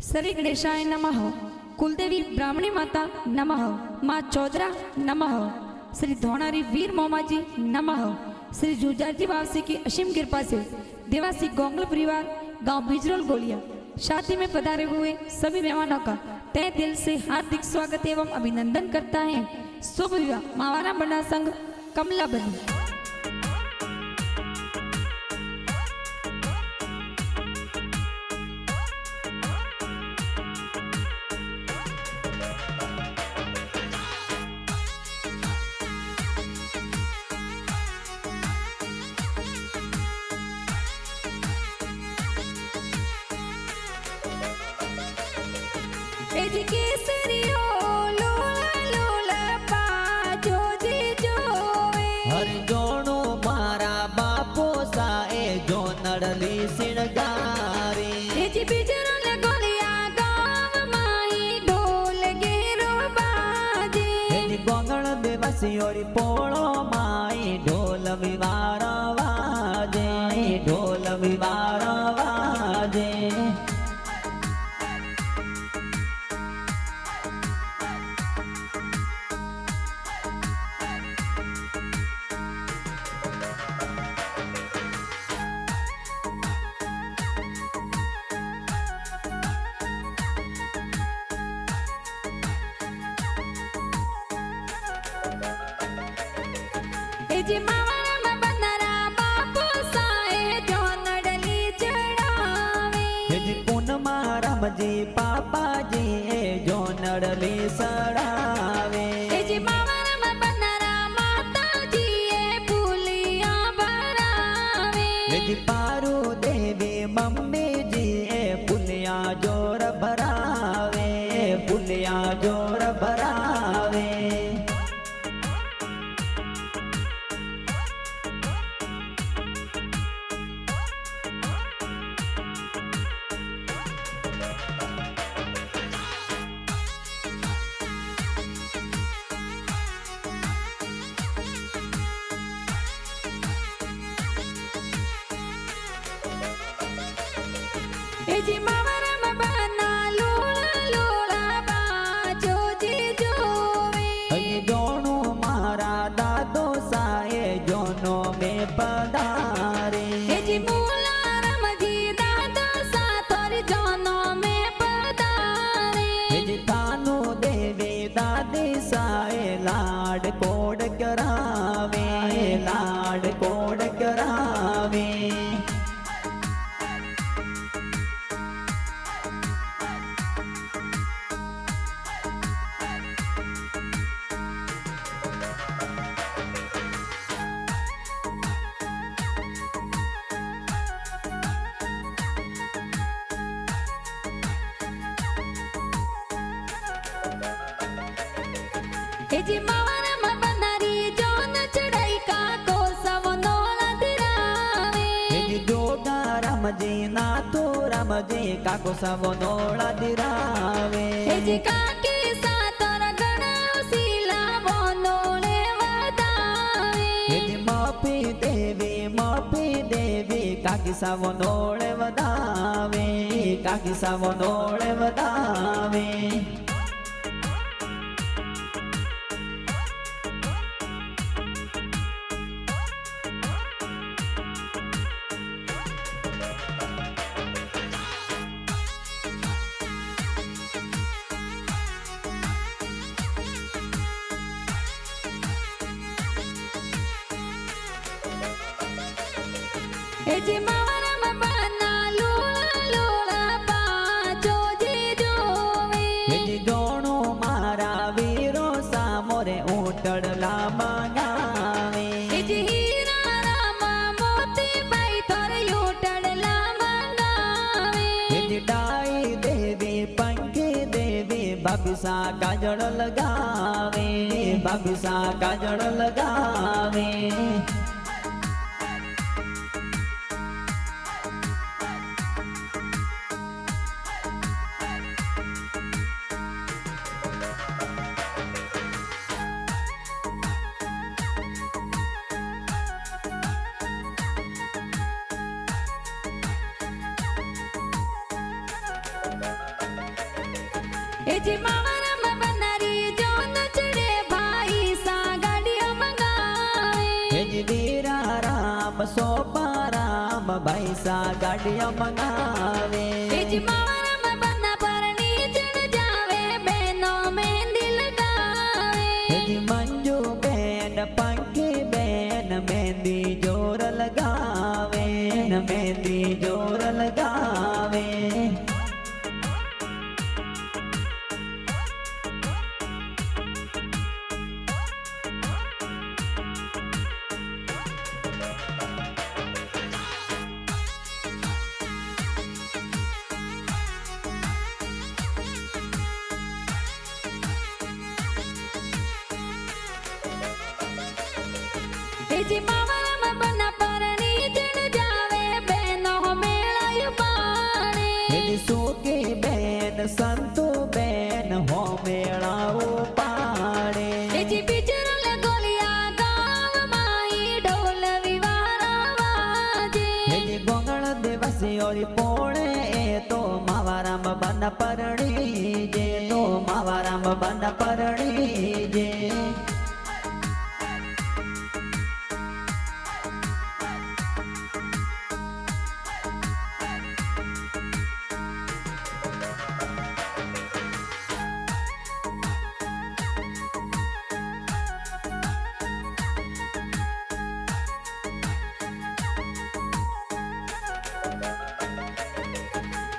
श्री गणेशाय नमः। कुलदेवी ब्राह्मणी माता नमः। माँ चौधरा नमः। श्री धोणारी वीर मोमाजी नमः। श्री जुजारजी वासी की असीम कृपा से देवासी गोंगल परिवार गांव बिजरोल गोलिया शादी में पधारे हुए सभी मेहमानों का तहे दिल से हार्दिक स्वागत एवं अभिनंदन करता है शुभ विवाह मावारा बना संघ कमला बनी। नड़ली सिणगारी बिजरोल गोलिया गाँव माई ढोल गेरो बाजे गोंगल बेबसी और पोलो माई ढोल विवार वाजे ढोल विवार वाजे। जी पापा जी जो नड़ली सड़ावे जी पारू देवी मम्मी जी पुलिया जोर भरावे पुलिया जोर भरावे। लाड कोड करावे लाड कोड करावे। ना तो राम जी काको सबो नोला दिरावे जी काके सातर गणशीला बनोले वदावे जी मापी देवी काकी सबो नोले वदावे काकी सबो नोले वदावे। उटड़ला मंगावे हीरा रामा मोती बाई थोर उटड़ला मंगावे डाई देवी पंखी देवी बाबिसा काजड़ लगावे बाबिसा काजड़ लगावे। એ જી મારા બનારી જોન ચડે ભાઈ સા ગાડીઓ મંગાવે હેજ વીરા રામ સોપા રામ ભાઈ સા ગાડીઓ મંગાવે એ જી મારા બના પરણી ચડ જાવે બેનો મહેંદી લગાવે હેજ મંજુ બેન પંકી બેન મહેંદી જોર લગાવે મહેંદી જોર લગાવે એ જી મારા બના પરણી ચડ જાવે બેનો મેળાયું પાણે હેજ સુકી બેન સંતુ બેન હો મેળાઓ પાડે એ જી બિચરલ ગોલિયા ગાવ માઈ ઢોલ વિવારા વાજે હેજ ગોંગળ દિવસી ઓરી પોળે એ તો માવારામ બન પરણી જે તો માવારામ બન પરણી જે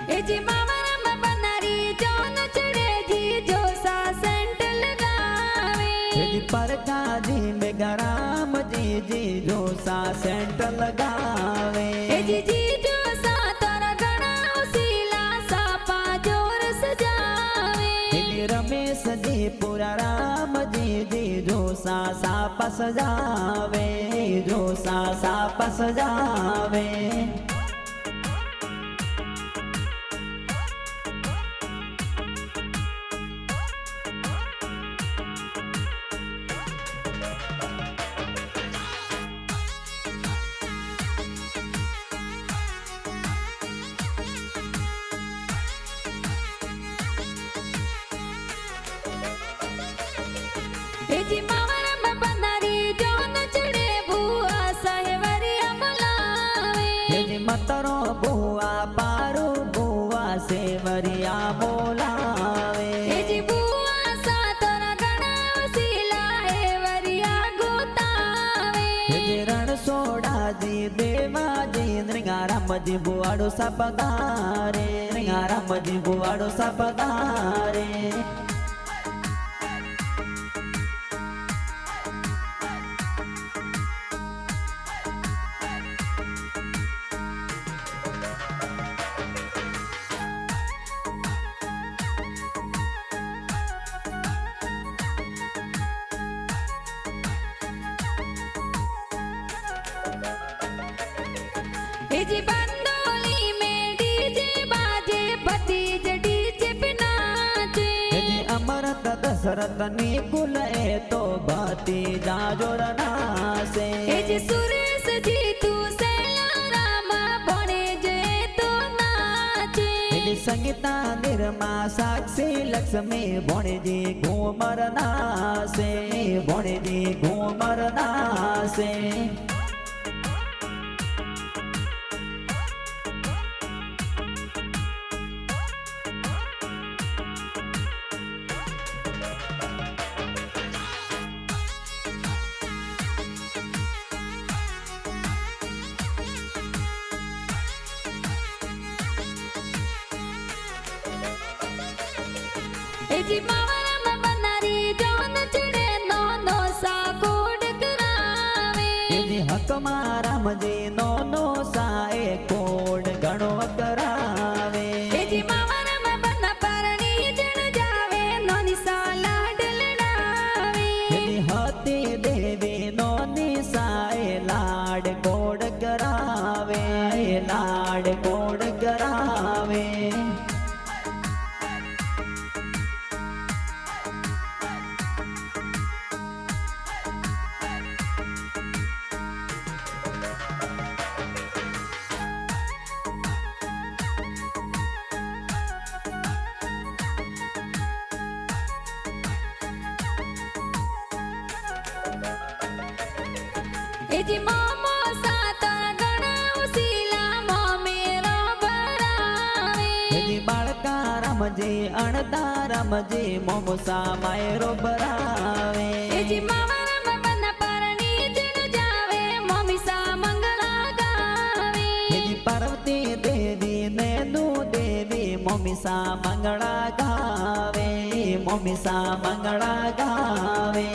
એ જી મારા બનારી જોન ચડે જી જોસા સેન્ટ લગાવે હેજ પરકાજી મેઘરામ જી જોસા સેન્ટ લગાવે એ જી જોસા તારા ગણા ઉસીલા સાપા જોર સજાવે હેજ રમેશ જી પુરા રામ જી જોસા સાપ સજાવે જોસા સાપ સજાવે એ જી મારા બનારી જોન ચડે ભુઆ સાહેવરિયા બોલાવે હેજ મતરો બુઆ પારુ બુઆ સેવરિયા બોલાવે એ જી ભુઆ સા તારા ગણા ઉસીલા હેવરિયા ગોતાવે હેજ રણછોડાજી દેવાજી નૃંગારામજી બુવાડો સપગારે નૃંગારામજી બુવાડો સપગારે એ જી બંડોલી में डीजे बाजे भतीज डीजे पे नाचे હેજ અમરત દશરથ ની કુલ એ તો ભતીજા જોર નાસે એ જી સુરેશ જી તું સેલા રામા ભણે જે તો નાચે હેજ સંગીતા નિરમા સાક્ષી લક્ષ્મી ભોણેજી ઘુમર નાસે ભોણેજી ઘુમર નાસે એ જી મારા બનારી જોન ચડે નો નો સા કોડ કરાવે એ જી હક મારામજી નો નો સાએ કોડ ઘણો કરાવે એ જી મારા બના પરણી ચડ જાવે નોની સા લાડ લડાવે એ જી હતી દેવી નો નિસાએ લાડ કોડ કરાવે લાડ કોડ કરાવે એ જી મામો સાત ગણા ઉસીલા મોમેરો ભરાવે હેજી બાળકા રમજે અણતા રમજે મોમસા માયરો ભરાવે એ જી મામા રમ બન પરણી જણ જાવે મોમિસા મંગળા ગાવે હેજી પાર્વતી દેવી નેનુ દેવી મોમિસા મંગળા ગાવે મોમિસા મંગળા ગાવે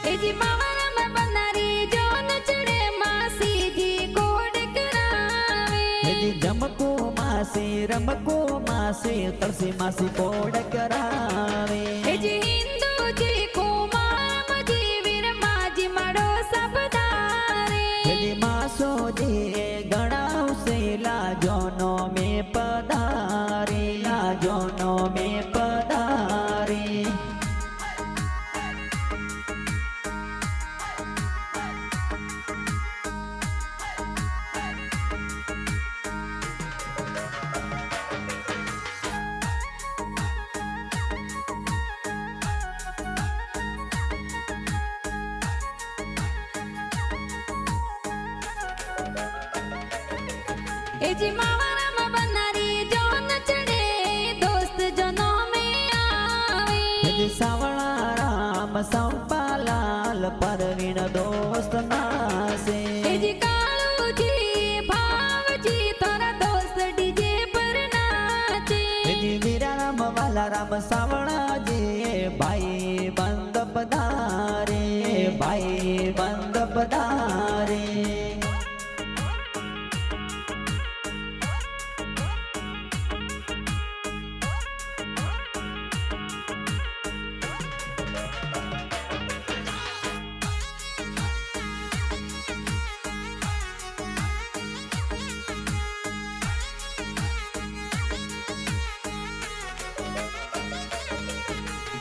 એ જી મામા રમ બનારી જોન ચડે માસીજી કોડ કરાવે હેજી જમકો માસી રમકો માસી તળસી માસી કોડ કરાવે એ જી હિન્દુજી કુમારજી વીર માજી માડો સબદારે હેજી માસોજી ગણાવશે લાજોનો મે પધારે લાજોનો મે પધારે એ જી મામા રમ બનારી જોન ચડે દોસ્ત જનો મે આવે હેજી સાવળા રામ સંપાલાલ પરવીણ દોસ્ત નાસે એ જી કાળુજી ભાવજી તારા દોસ્ત ડીજે પર નાચે હેજી વીરા રામ વાલા રામ સાવળાજી ભાઈ બંધ પધારે ભાઈ બંધ પધારે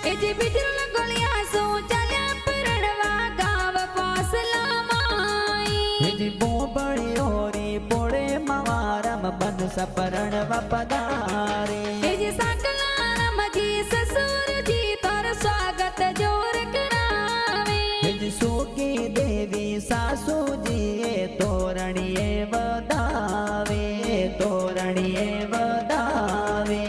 એ જી બિજરલ ગોળિયા શું ચાલ્યા પરણવા ગાવ પાસલા માઈ હેજી બોબળીઓ રી પોળે માવારમ બન સપરણવા પધારે એ જી સાકલા રમજી સસુરજી તાર સ્વાગત જોર કરાવે હેજી સોકી દેવી સાસુજીએ તોરણીએ વધાવે તોરણીએ વધાવે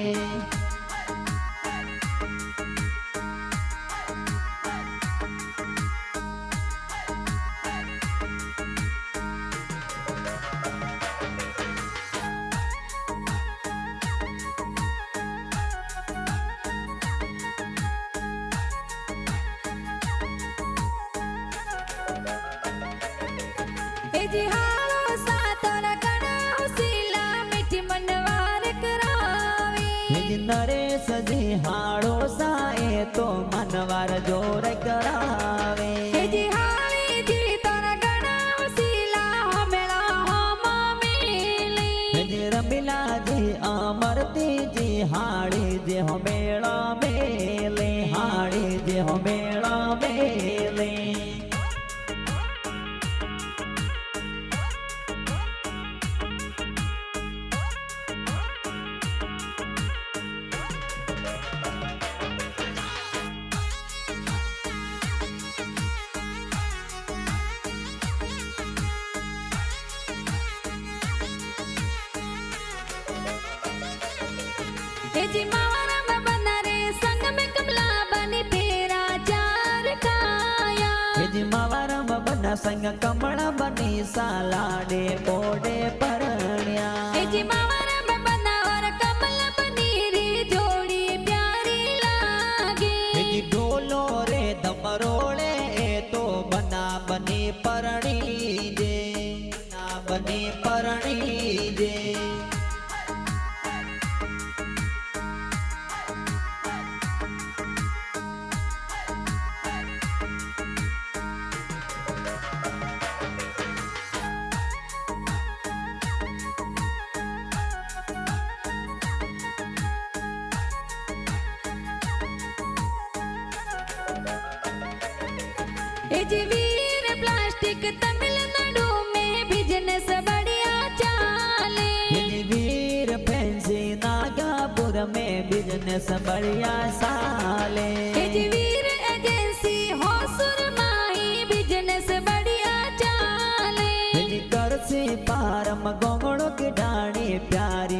એ જી હાલો સાતર ગણા ઉસીલા મીઠી મનવાર કરાવે હેજી નરેશજી હાડો સાએ તો મનવાર જોર કરાવે એ જી હાલીજી તારા ગણા ઉસીલા હમેળા હમા મેલે હેજી રમીલાજી અમરતીજી હાડી જે હો મેળા મેલે હાડી જે હો મેળા મેલે એ જી મામા રમ બનારે સંગ में कमला बनी फेरा चार काया હેજી માવારમ બના સંગ કમળ બની સાલાડે પોડે પરણ્યા એ જી મામા રમ બના और कमल बनी रे जोड़ी प्यारी लागे હેજી ઢોલો રે ધમરોળે એ તો બના બની પરણી જે બના બની પરણી જે ए जी वीर प्लास्टिक तमिलनाडु में बिजनेस बढ़िया चाले। ये वीर फैंसी नागापुर में बिजनेस बढ़िया साले। ए जी वीर एजेंसी होसुर माही बिजनेस बढ़िया चाले। ये करसी पारम गोंगड़ो की डाणी प्यारी